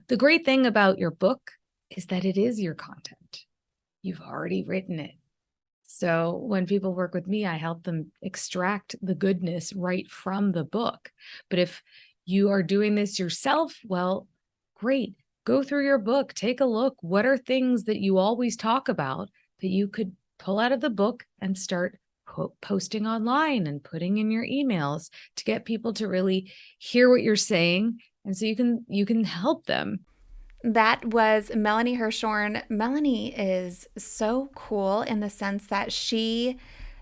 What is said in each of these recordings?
The great thing about your book is that it is your content. You've already written it. So when people work with me, I help them extract the goodness right from the book. But if you are doing this yourself, well, great. Go through your book, take a look. What are things that you always talk about that you could pull out of the book and start posting online and putting in your emails to get people to really hear what you're saying, and so you can help them. That was Melanie Herschorn. Melanie is so cool in the sense that she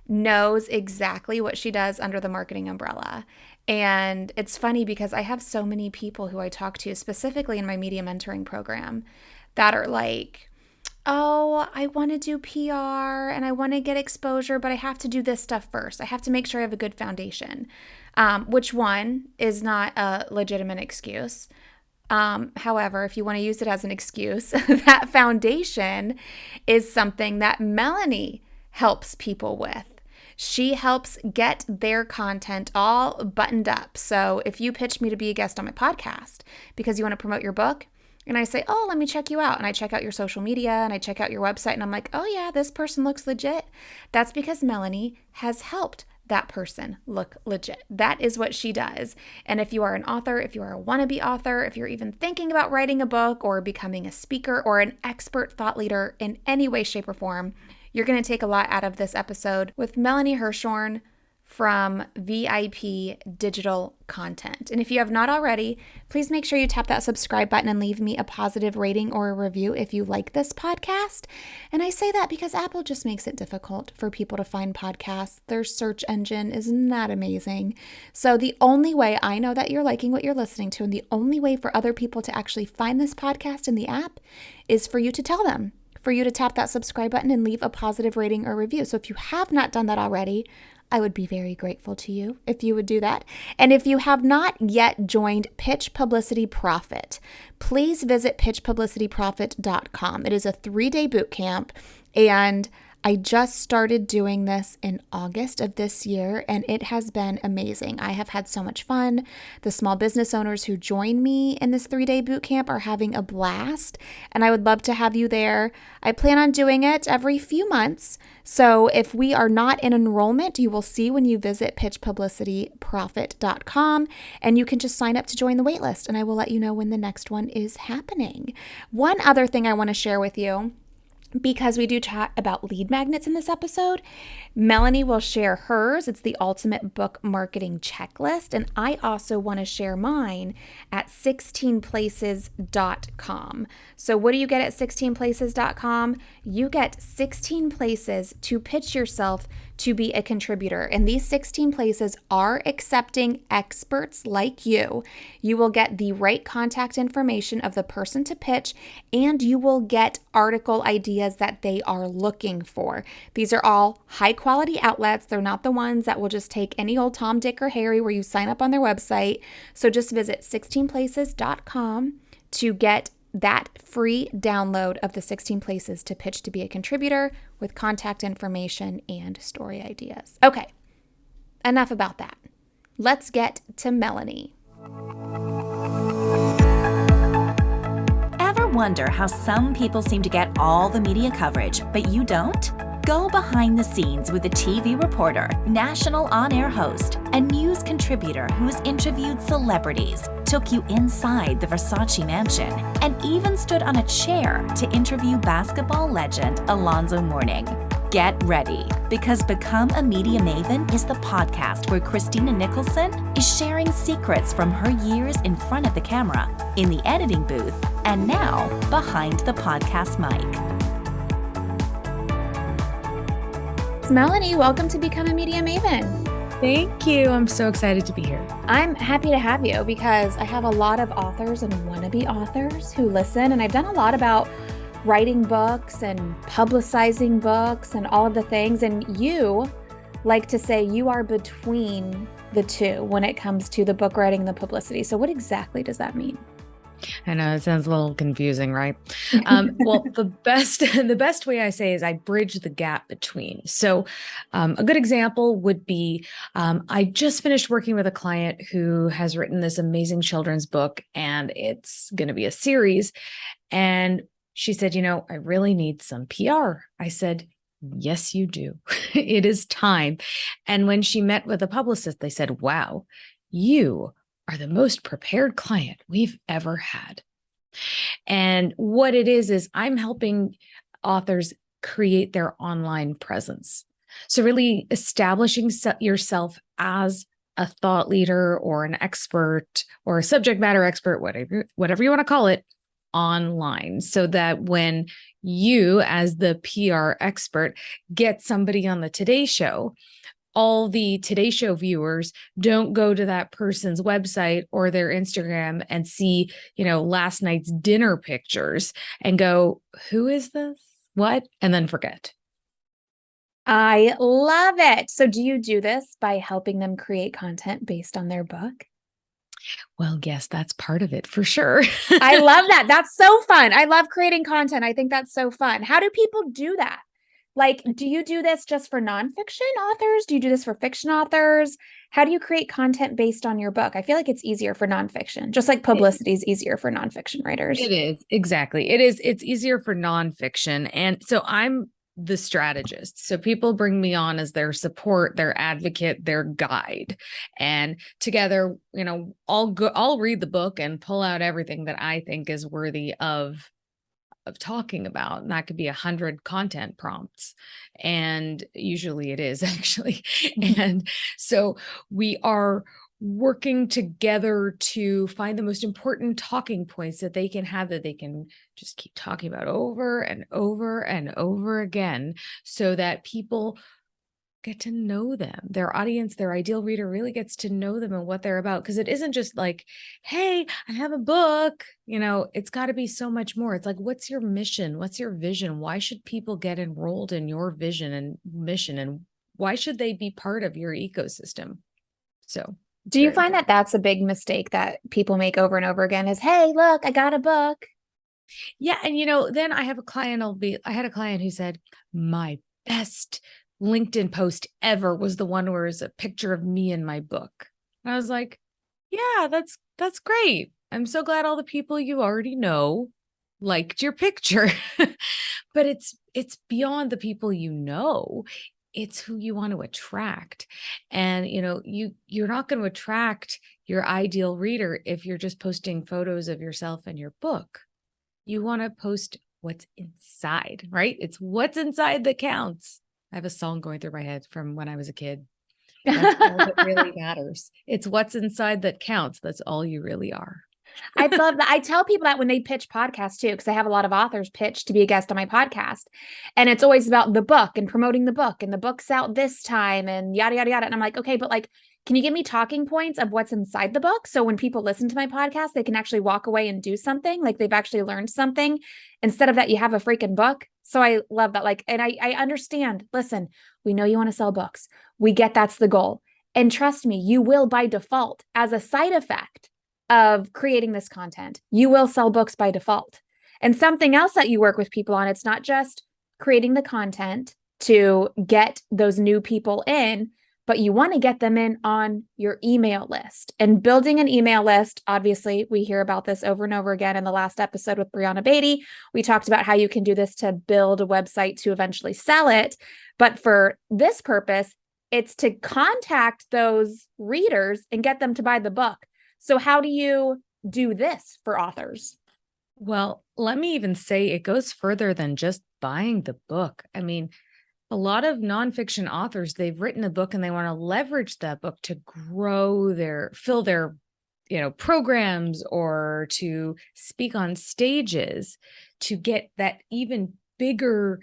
knows exactly what she does under the marketing umbrella. And it's funny because I have so many people who I talk to, specifically in my media mentoring program, that are like, oh, I want to do PR and I want to get exposure, but I have to do this stuff first. I have to make sure I have a good foundation, which one is not a legitimate excuse. However, if you want to use it as an excuse, that foundation is something that Melanie helps people with. She helps get their content all buttoned up. So if you pitch me to be a guest on my podcast because you want to promote your book, and I say, oh, let me check you out. And I check out your social media and I check out your website and I'm like, oh yeah, this person looks legit. That's because Melanie has helped that person look legit. That is what she does. And if you are an author, if you are a wannabe author, if you're even thinking about writing a book or becoming a speaker or an expert thought leader in any way, shape, or form, you're going to take a lot out of this episode with Melanie Herschorn from VIP Digital Content. And if you have not already, please make sure you tap that subscribe button and leave me a positive rating or a review if you like this podcast. And I say that because Apple just makes it difficult for people to find podcasts. Their search engine is not amazing. So the only way I know that you're liking what you're listening to, and the only way for other people to actually find this podcast in the app, is for you to tell them, for you to tap that subscribe button and leave a positive rating or review. So if you have not done that already, I would be very grateful to you if you would do that. And if you have not yet joined Pitch Publicity Profit, please visit pitchpublicityprofit.com. It is a 3-day boot camp, and I just started doing this in August of this year, and it has been amazing. I have had so much fun. The small business owners who join me in this 3-day boot camp are having a blast, and I would love to have you there. I plan on doing it every few months, so if we are not in enrollment, you will see when you visit pitchpublicityprofit.com, and you can just sign up to join the waitlist, and I will let you know when the next one is happening. One other thing I want to share with you, because we do chat about lead magnets in this episode, Melanie will share hers. It's the ultimate book marketing checklist. And I also want to share mine at 16places.com. So what do you get at 16places.com? You get 16 places to pitch yourself to be a contributor. And these 16 places are accepting experts like you. You will get the right contact information of the person to pitch, and you will get article ideas that they are looking for. These are all high quality outlets. They're not the ones that will just take any old Tom, Dick, or Harry where you sign up on their website. So just visit 16places.com to get that free download of the 16 places to pitch to be a contributor with contact information and story ideas. Okay, enough about that. Let's get to Melanie. Ever wonder how some people seem to get all the media coverage, but you don't? Go behind the scenes with a TV reporter, national on-air host, and news contributor who's interviewed celebrities, took you inside the Versace mansion, and even stood on a chair to interview basketball legend Alonzo Mourning. Get ready, because Become a Media Maven is the podcast where Christina Nicholson is sharing secrets from her years in front of the camera, in the editing booth, and now behind the podcast mic. Melanie, welcome to Become a Media Maven. Thank you. I'm so excited to be here. I'm happy to have you because I have a lot of authors and wannabe authors who listen, and I've done a lot about writing books and publicizing books and all of the things, and you like to say you are between the two when it comes to the book writing and the publicity. So what exactly does that mean? I know it sounds a little confusing, right? Well, the best way I say is I bridge the gap between. So, a good example would be I just finished working with a client who has written this amazing children's book, and it's going to be a series. And she said, I really need some PR. I said, yes, you do. It is time. And when she met with a publicist, they said, wow, you are the most prepared client we've ever had. And what it is I'm helping authors create their online presence. So really establishing yourself as a thought leader or an expert or a subject matter expert, whatever you want to call it, online, so that when you, as the PR expert, get somebody on the Today Show, all the Today Show viewers don't go to that person's website or their Instagram and see, last night's dinner pictures and go, who is this? What? And then forget. I love it. So do you do this by helping them create content based on their book? Well, yes, that's part of it for sure. I love that. That's so fun. I love creating content. I think that's so fun. How do people do that? Like, do you do this just for nonfiction authors? Do you do this for fiction authors? How do you create content based on your book? I feel like it's easier for nonfiction, just like publicity is easier for nonfiction writers. It is. Exactly. It is. It's easier for nonfiction. And so I'm the strategist. So people bring me on as their support, their advocate, their guide. And together, I'll read the book and pull out everything that I think is worthy of talking about. And that could be 100 content prompts. And usually it is actually. And so we are working together to find the most important talking points that they can have, that they can just keep talking about over and over and over again, so that people get to know them. Their audience, their ideal reader really gets to know them and what they're about. Because it isn't just like, hey, I have a book. It's got to be so much more. It's like, what's your mission? What's your vision? Why should people get enrolled in your vision and mission? And why should they be part of your ecosystem? So do you find that that's a big mistake that people make over and over again is, hey, look, I got a book. Yeah. And, then I have a client, I had a client who said, my best LinkedIn post ever was the one where it's a picture of me in my book. And I was like, yeah, that's great. I'm so glad all the people you already know liked your picture. But it's beyond the people you know. It's who you want to attract. And, you're not going to attract your ideal reader if you're just posting photos of yourself and your book. You want to post what's inside, right? It's what's inside that counts. I have a song going through my head from when I was a kid. That's all that really matters. It's what's inside that counts. That's all you really are. I love that. I tell people that when they pitch podcasts too, because I have a lot of authors pitch to be a guest on my podcast. And it's always about the book and promoting the book, and the book's out this time and yada, yada, yada. And I'm like, okay, but can you give me talking points of what's inside the book? So when people listen to my podcast, they can actually walk away and do something, like they've actually learned something, instead of that you have a freaking book. So I love that. And I understand, listen, we know you want to sell books. We get that's the goal. And trust me, you will by default, as a side effect of creating this content, you will sell books by default. And something else that you work with people on, it's not just creating the content to get those new people in, but you want to get them in on your email list. And building an email list, obviously, we hear about this over and over again. In the last episode with Brianna Beatty, we talked about how you can do this to build a website to eventually sell it. But for this purpose, it's to contact those readers and get them to buy the book. So how do you do this for authors? Well, let me even say it goes further than just buying the book. I mean, a lot of nonfiction authors, they've written a book and they want to leverage that book to fill their, programs, or to speak on stages, to get that even bigger,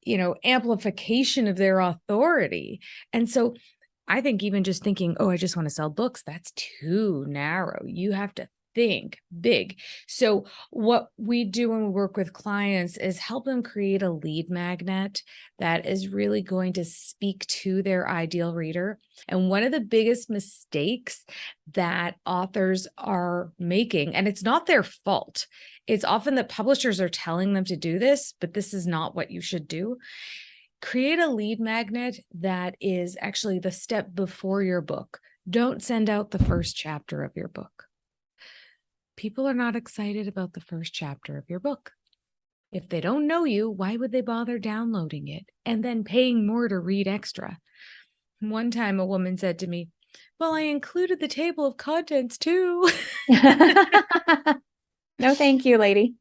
amplification of their authority. And so I think even just thinking, oh, I just want to sell books, that's too narrow. You have to think big. So what we do when we work with clients is help them create a lead magnet that is really going to speak to their ideal reader. And one of the biggest mistakes that authors are making, and it's not their fault, it's often that publishers are telling them to do this, but this is not what you should do. Create a lead magnet that is actually the step before your book. Don't send out the first chapter of your book. People are not excited about the first chapter of your book. If they don't know you, why would they bother downloading it and then paying more to read extra? One time a woman said to me, well, I included the table of contents too. No, thank you, lady.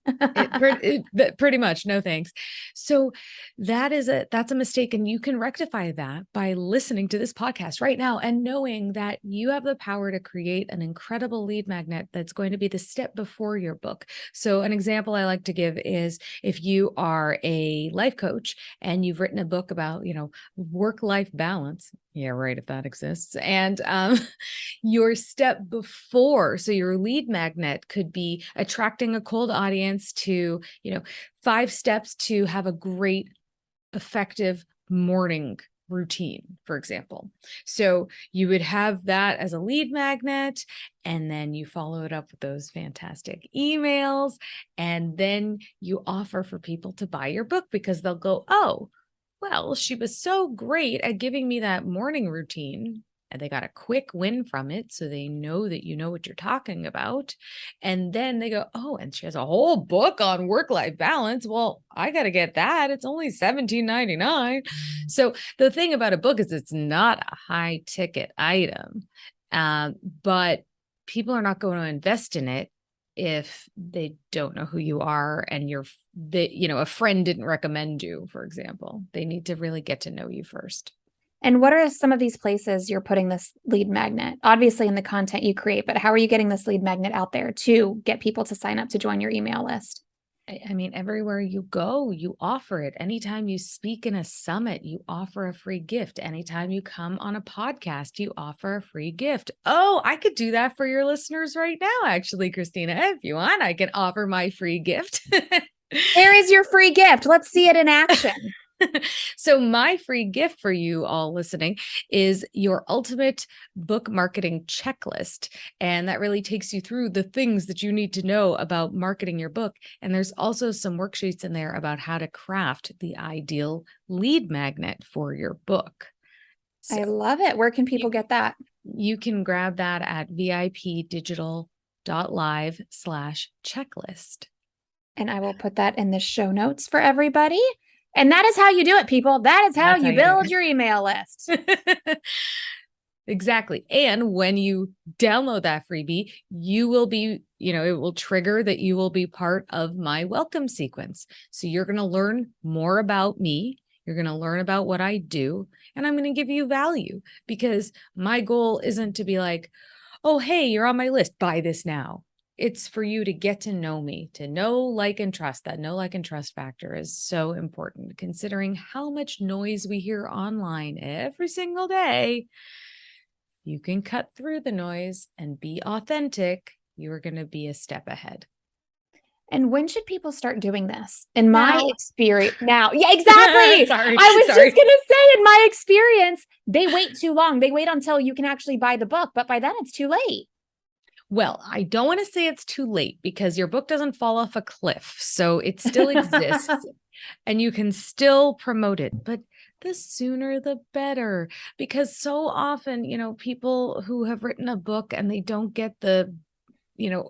Pretty much, no thanks. So that's a mistake, and you can rectify that by listening to this podcast right now and knowing that you have the power to create an incredible lead magnet that's going to be the step before your book. So an example I like to give is if you are a life coach and you've written a book about, work-life balance. Yeah, right, if that exists. And your step before, so your lead magnet could be attracting a cold audience to, 5 steps to have a great, effective morning routine, for example. So you would have that as a lead magnet, and then you follow it up with those fantastic emails, and then you offer for people to buy your book because they'll go, oh, well, she was so great at giving me that morning routine, and they got a quick win from it. So they know that you know what you're talking about. And then they go, oh, and she has a whole book on work-life balance. Well, I got to get that. It's only $17.99. So the thing about a book is it's not a high ticket item, but people are not going to invest in it if they don't know who you are and a friend didn't recommend you, for example. They need to really get to know you first. And what are some of these places you're putting this lead magnet? Obviously in the content you create, but how are you getting this lead magnet out there to get people to sign up to join your email list? I mean, everywhere you go, you offer it. Anytime you speak in a summit, you offer a free gift. Anytime you come on a podcast, you offer a free gift. Oh, I could do that for your listeners right now, actually, Christina. If you want, I can offer my free gift. Where is your free gift? Let's see it in action. So my free gift for you all listening is your ultimate book marketing checklist. And that really takes you through the things that you need to know about marketing your book. And there's also some worksheets in there about how to craft the ideal lead magnet for your book. So I love it. Where can people get that? You can grab that at VIPDigital.live/checklist. And I will put that in the show notes for everybody. And that is how you do it, people. That is how you build your email list. Exactly. And when you download that freebie, you will be, it will trigger that you will be part of my welcome sequence. So you're going to learn more about me. You're going to learn about what I do, and I'm going to give you value, because my goal isn't to be like, oh, hey, you're on my list, buy this now. It's for you to get to know me, to know, like, and trust. That know, like, and trust factor is so important, considering how much noise we hear online every single day. You can cut through the noise and be authentic. You're going to be a step ahead. And when should people start doing this? In my experience now. Yeah, exactly. I was just going to say, in my experience, they wait too long. They wait until you can actually buy the book, but by then it's too late. Well, I don't want to say it's too late, because your book doesn't fall off a cliff. So it still exists and you can still promote it, but the sooner the better, because so often, people who have written a book and they don't get the,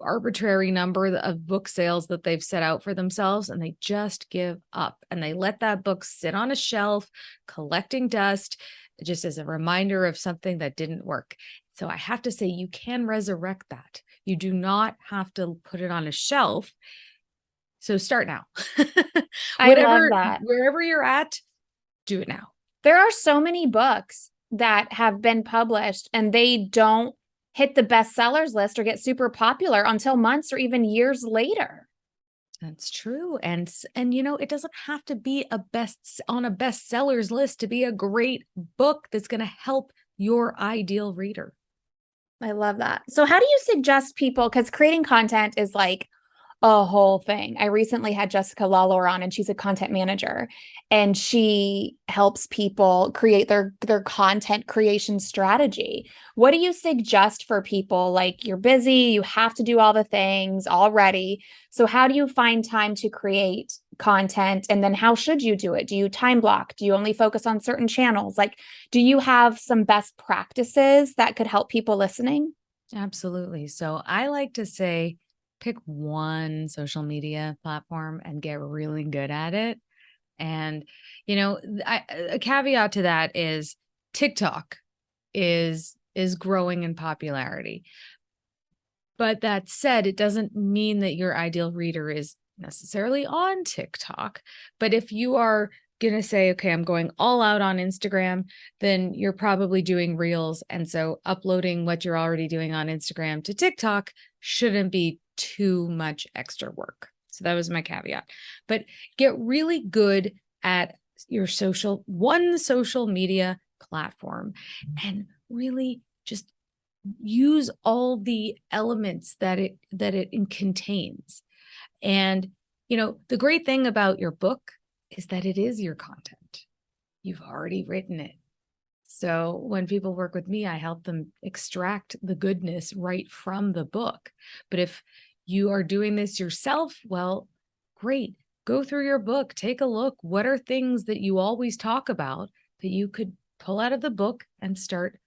arbitrary number of book sales that they've set out for themselves, and they just give up and they let that book sit on a shelf collecting dust, just as a reminder of something that didn't work. So I have to say, you can resurrect that. You do not have to put it on a shelf. So start now. I love that. Wherever you're at, do it now. There are so many books that have been published and they don't hit the bestsellers list or get super popular until months or even years later. That's true. And it doesn't have to be on a bestsellers list to be a great book that's going to help your ideal reader. I love that. So how do you suggest people, because creating content is like a whole thing. I recently had Jessica Lawlor on, and she's a content manager, and she helps people create their content creation strategy. What do you suggest for people? Like, you're busy, you have to do all the things already. So how do you find time to create content? And then how should you do it? Do you time block? Do you only focus on certain channels? Like, do you have some best practices that could help people listening? Absolutely. So I like to say, pick one social media platform and get really good at it. And, a caveat to that is TikTok is growing in popularity. But that said, it doesn't mean that your ideal reader is necessarily on TikTok. But if you are going to say, okay, I'm going all out on Instagram, then you're probably doing reels. And so uploading what you're already doing on Instagram to TikTok shouldn't be too much extra work. So that was my caveat. But get really good at your one social media platform, and really just use all the elements that it contains. And the great thing about your book is that it is your content. You've already written it. So when people work with me, I help them extract the goodness right from the book. But if you are doing this yourself, well, great. Go through your book, take a look. What are things that you always talk about that you could pull out of the book and start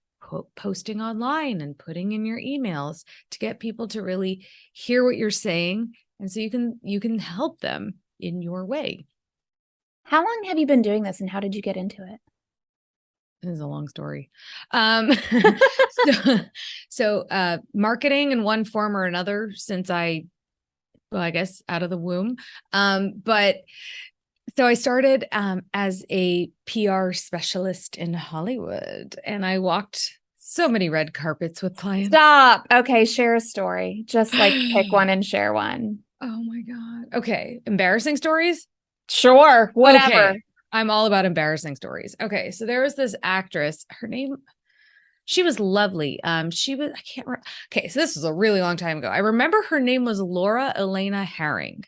posting online and putting in your emails to get people to really hear what you're saying, and so you can help them in your way. How long have you been doing this, and how did you get into it? This is a long story. So marketing in one form or another since I guess out of the womb. But so I started as a PR specialist in Hollywood, and I walked so many red carpets with clients. Stop. Okay, share a story. Just like pick one and share one. Oh my God. Okay. Embarrassing stories? Sure. Whatever. Okay. I'm all about embarrassing stories. Okay. So there was this actress, she was lovely. I can't remember. Okay. So this was a really long time ago. I remember her name was Laura Elena Herring.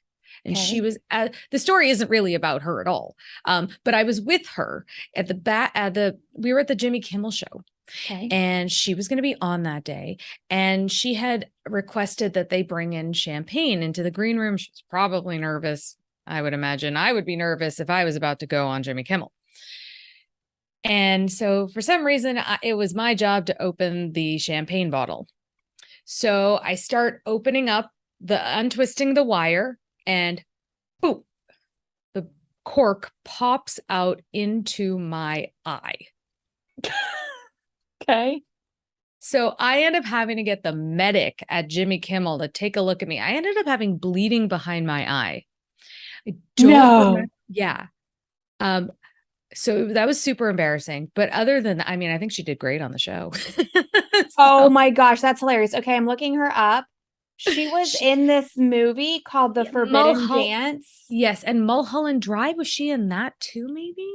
And she was, the story isn't really about her at all. But I was with her we were at the Jimmy Kimmel show. Okay. And she was going to be on that day. And she had requested that they bring in champagne into the green room. She was probably nervous. I would imagine I would be nervous if I was about to go on Jimmy Kimmel. And so for some reason, it was my job to open the champagne bottle. So I start untwisting the wire, and boom, the cork pops out into my eye. Okay. So I end up having to get the medic at Jimmy Kimmel to take a look at me. I ended up having bleeding behind my eye. I don't remember. Yeah. So that was super embarrassing. But other than that, I mean, I think she did great on the show. Oh my gosh, that's hilarious. Okay, I'm looking her up. She was in this movie called The Forbidden Dance. Yes, and Mulholland Drive, was she in that too, maybe?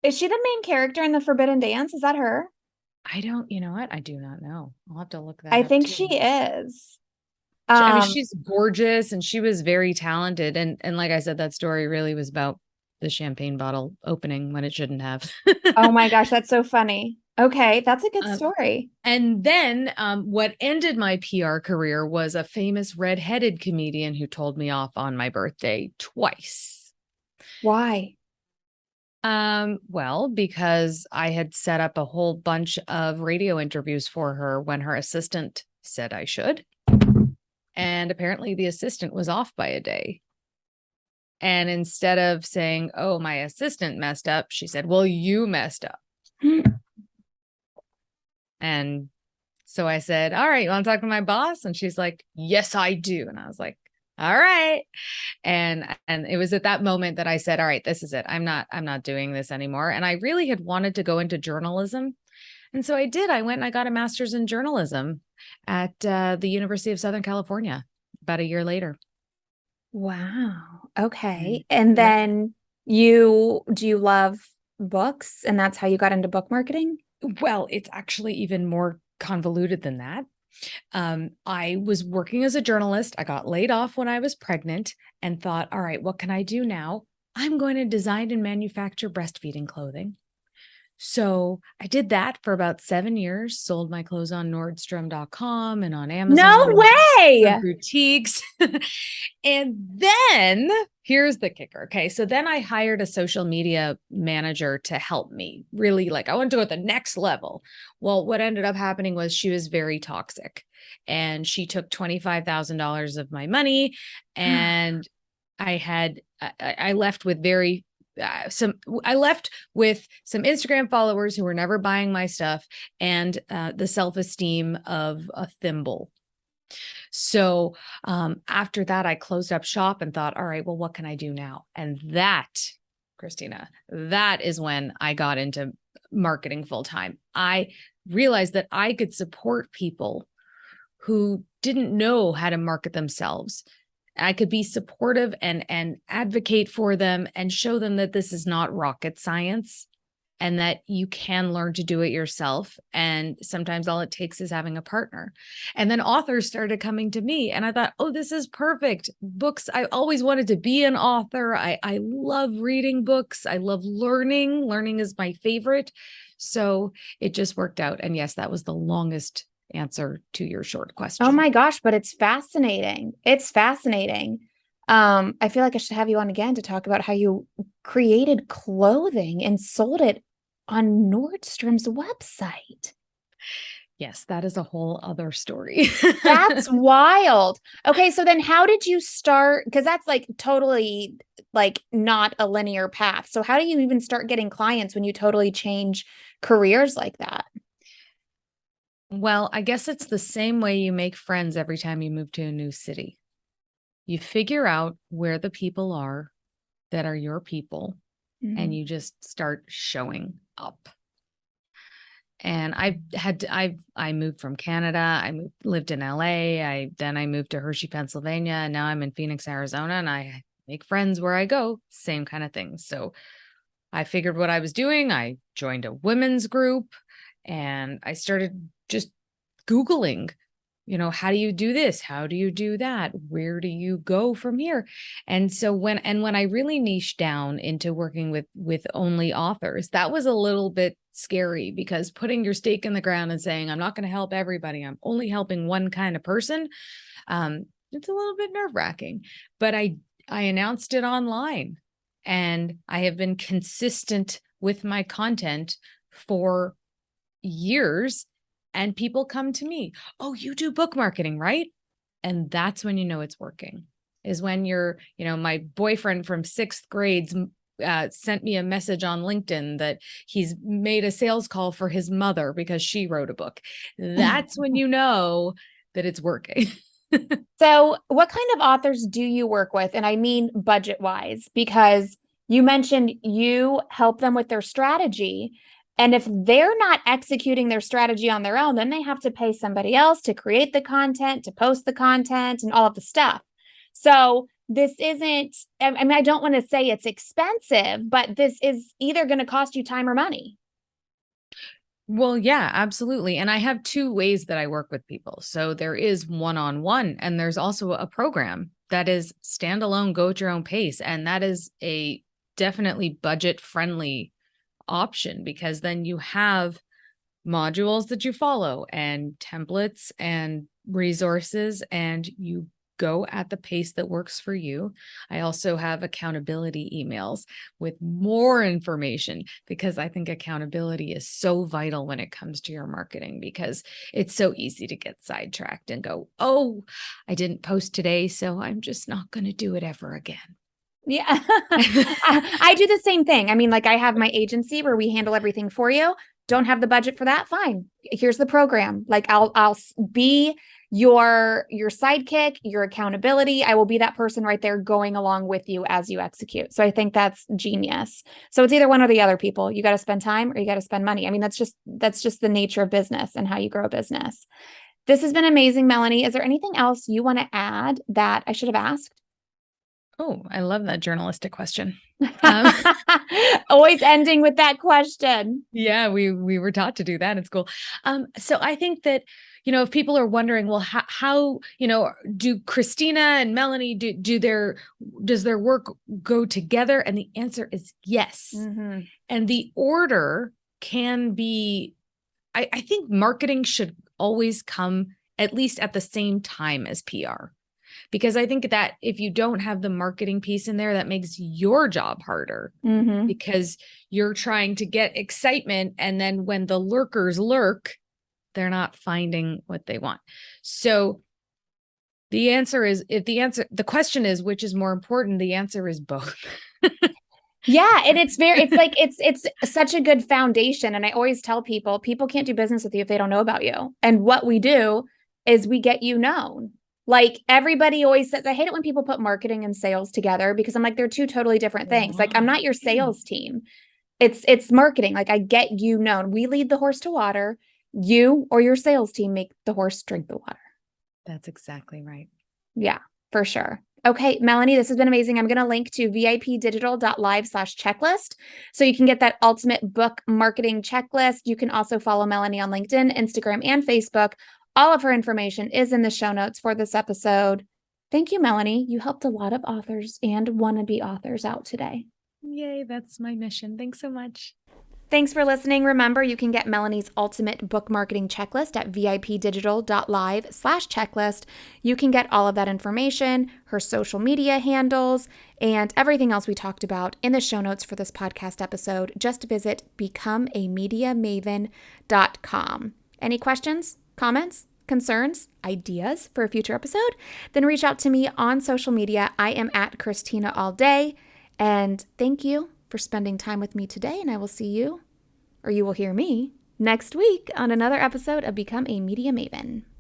Is she the main character in The Forbidden Dance? Is that her? You know what? I do not know. I'll have to look that I up think too. she is. I mean, she's gorgeous and she was very talented. And like I said, that story really was about the champagne bottle opening when it shouldn't have. Oh my gosh, that's so funny. Okay, that's a good story. And then what ended my PR career was a famous redheaded comedian who told me off on my birthday twice. Why? Well, because I had set up a whole bunch of radio interviews for her when her assistant said I should. And apparently the assistant was off by a day. And instead of saying, oh, my assistant messed up, she said, well, you messed up. And so I said, all right, you want to talk to my boss? And she's like, yes, I do. And I was like, all right. And it was at that moment that I said, all right, this is it. I'm not doing this anymore. And I really had wanted to go into journalism. And so I did. I went and I got a master's in journalism at the University of Southern California about a year later. Wow. Okay. And then do you love books, and that's how you got into book marketing? Well, it's actually even more convoluted than that. I was working as a journalist. I got laid off when I was pregnant and thought, all right, what can I do now? I'm going to design and manufacture breastfeeding clothing. So I did that for about 7 years, sold my clothes on Nordstrom.com and on Amazon. No way. Boutiques. And then here's the kicker. Okay. So then I hired a social media manager to help me really, like, I want to go at the next level. Well, what ended up happening was she was very toxic and she took $25,000 of my money, and I left with some Instagram followers who were never buying my stuff, and the self-esteem of a thimble. So after that, I closed up shop and thought, all right, well, what can I do now? And that, Christina, that is when I got into marketing full time. I realized that I could support people who didn't know how to market themselves. I could be supportive and advocate for them and show them that this is not rocket science and that you can learn to do it yourself. And sometimes all it takes is having a partner. And then authors started coming to me and I thought, oh, this is perfect. Books. I always wanted to be an author. I love reading books. I love learning. Learning is my favorite. So it just worked out. And yes, that was the longest answer to your short question. Oh my gosh, but it's fascinating. It's fascinating. I feel like I should have you on again to talk about how you created clothing and sold it on Nordstrom's website. Yes, that is a whole other story. That's wild. Okay, so then how did you start? Because that's like totally like not a linear path. So how do you even start getting clients when you totally change careers like that? Well, I guess it's the same way you make friends every time you move to a new city. You figure out where the people are that are your people, and you just start showing up. And I moved from Canada. I lived in LA. Then I moved to Hershey, Pennsylvania, and now I'm in Phoenix, Arizona, and I make friends where I go. Same kind of thing. So I figured what I was doing. I joined a women's group, and I started just Googling, how do you do this? How do you do that? Where do you go from here? And so when I really niched down into working with only authors, that was a little bit scary, because putting your stake in the ground and saying, I'm not going to help everybody, I'm only helping one kind of person. It's a little bit nerve-wracking, but I announced it online, and I have been consistent with my content for years. And people come to me, oh, you do book marketing, right? And that's when you know it's working, is when my boyfriend from 6th grade sent me a message on LinkedIn that he's made a sales call for his mother because she wrote a book. That's when you know that it's working. So what kind of authors do you work with? And I mean budget-wise, because you mentioned you help them with their strategy. And if they're not executing their strategy on their own, then they have to pay somebody else to create the content, to post the content, and all of the stuff. So this isn't, I don't want to say it's expensive, but this is either going to cost you time or money. Well, yeah, absolutely. And I have 2 ways that I work with people. So there is one-on-one, and there's also a program that is standalone, go at your own pace. And that is a definitely budget-friendly option, because then you have modules that you follow and templates and resources, and you go at the pace that works for you. I also have accountability emails with more information, because I think accountability is so vital when it comes to your marketing, because it's so easy to get sidetracked and go, oh, I didn't post today, so I'm just not going to do it ever again. Yeah, I do the same thing. I mean, like I have my agency where we handle everything for you. Don't have the budget for that? Fine. Here's the program. Like I'll be your sidekick, your accountability. I will be that person right there going along with you as you execute. So I think that's genius. So it's either one or the other, people. You got to spend time or you got to spend money. I mean, that's just the nature of business and how you grow a business. This has been amazing, Melanie. Is there anything else you want to add that I should have asked? Oh, I love that journalistic question. Um, Always ending with that question. yeah, we were taught to do that in school. So I think that, if people are wondering, well, how do Christina and Melanie does their work go together? And the answer is yes. Mm-hmm. And the order can be, I think marketing should always come at least at the same time as PR. Because I think that if you don't have the marketing piece in there, that makes your job harder Mm-hmm. because you're trying to get excitement. And then when the lurkers lurk, they're not finding what they want. So the answer is, the question is, which is more important? The answer is both. Yeah. And it's such a good foundation. And I always tell people can't do business with you if they don't know about you. And what we do is we get you known. Like everybody always says, I hate it when people put marketing and sales together because I'm like, they're two totally different things. Like I'm not your sales team. It's marketing. Like I get you known. We lead the horse to water. You or your sales team make the horse drink the water. That's exactly right. Yeah, for sure. Okay, Melanie, this has been amazing. I'm going to link to VIPDigital.live/checklist so you can get that ultimate book marketing checklist. You can also follow Melanie on LinkedIn, Instagram, and Facebook. All of her information is in the show notes for this episode. Thank you, Melanie. You helped a lot of authors and wannabe authors out today. Yay, that's my mission. Thanks so much. Thanks for listening. Remember, you can get Melanie's ultimate book marketing checklist at VIPDigital.live/checklist. You can get all of that information, her social media handles, and everything else we talked about in the show notes for this podcast episode. Just visit becomeamediamaven.com. Any questions, comments, concerns, ideas for a future episode? Then reach out to me on social media. I am at Christina All Day. And thank you for spending time with me today, and I will see you, or you will hear me, next week on another episode of Become a Media Maven.